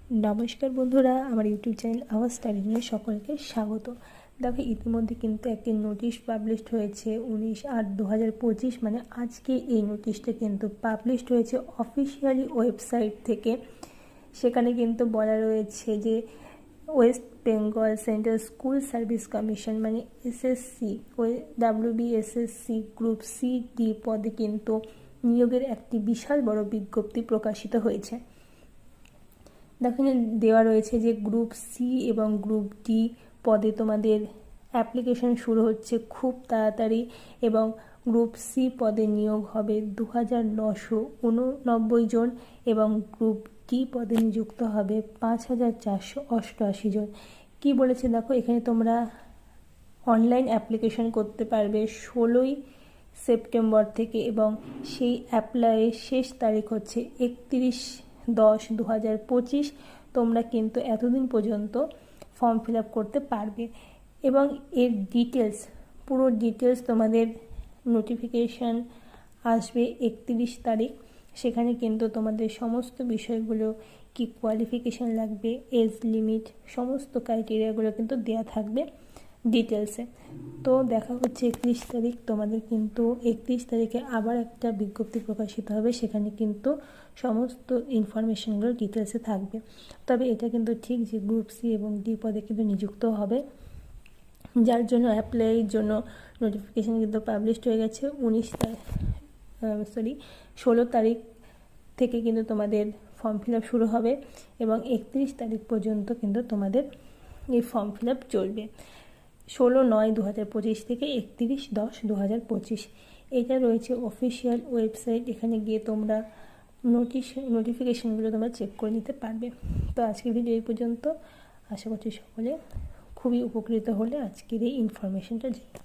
নমস্কার বন্ধুরা, আমার ইউটিউব চ্যানেল আওয়াজ স্টাডিংয়ে সকলকে স্বাগত। দেখো, ইতিমধ্যে কিন্তু একটি নোটিশ পাবলিশড হয়েছে 19/8/2025, মানে আজকে এই নোটিশটা কিন্তু পাবলিশড হয়েছে অফিসিয়ালি ওয়েবসাইট থেকে। সেখানে কিন্তু বলা রয়েছে যে West Bengal central school service commission মানে এসএসসি WBSSC গ্রুপ CD পদে কিন্তু নিয়োগের একটি বিশাল বড় বিজ্ঞপ্তি প্রকাশিত হয়েছে। দেখো, দেওয়া রয়েছে যে গ্রুপ সি এবং গ্রুপ ডি পদে তোমাদের অ্যাপ্লিকেশন শুরু হচ্ছে খুব তাড়াতাড়ি, এবং গ্রুপ সি পদে নিয়োগ হবে 2989 জন, এবং গ্রুপ ডি পদে নিযুক্ত হবে 5488 জন। কি বলেছে দেখো, এখানে তোমরা অনলাইন অ্যাপ্লিকেশন করতে পারবে 16ই সেপ্টেম্বর থেকে, এবং সেই অ্যাপ্লাইয়ের শেষ তারিখ হচ্ছে 31/10/2025। তোমরা কিন্তু এতদিন পর্যন্ত ফর্ম ফিল আপ করতে পারবে, এবং এর পুরো ডিটেলস তোমাদের নোটিফিকেশান আসবে 31 তারিখ। সেখানে কিন্তু তোমাদের সমস্ত বিষয়গুলো, কি কোয়ালিফিকেশান লাগবে, এজ লিমিট, সমস্ত ক্রাইটেরিয়াগুলো কিন্তু দেওয়া থাকবে ডিটেলসে। তো দেখা হচ্ছে 31 তারিখ। তোমাদের কিন্তু 31 তারিখে আবার একটা বিজ্ঞপ্তি প্রকাশিত হবে, সেখানে কিন্তু সমস্ত ইনফরমেশনগুলো ডিটেলসে থাকবে। তবে এটা কিন্তু ঠিক যে গ্রুপ সি এবং ডি পদে কিন্তু নিযুক্ত হবে, যার জন্য অ্যাপ্লাইয়ের জন্য নোটিফিকেশান কিন্তু পাবলিশড হয়ে গেছে 16 তারিখ থেকে কিন্তু তোমাদের ফর্ম ফিল আপ শুরু হবে, এবং 31 তারিখ পর্যন্ত কিন্তু তোমাদের এই ফর্ম ফিল আপ চলবে। 16/9/2025 থেকে 31/10/2025। এটা রয়েছে অফিসিয়াল ওয়েবসাইট, এখানে গিয়ে তোমরা নোটিফিকেশানগুলো তোমরা চেক করে নিতে পারবে। তো আজকের ভিডিও এই পর্যন্ত। আশা করছি সকলে খুবই উপকৃত হলে আজকের এই ইনফরমেশনটা জেনে।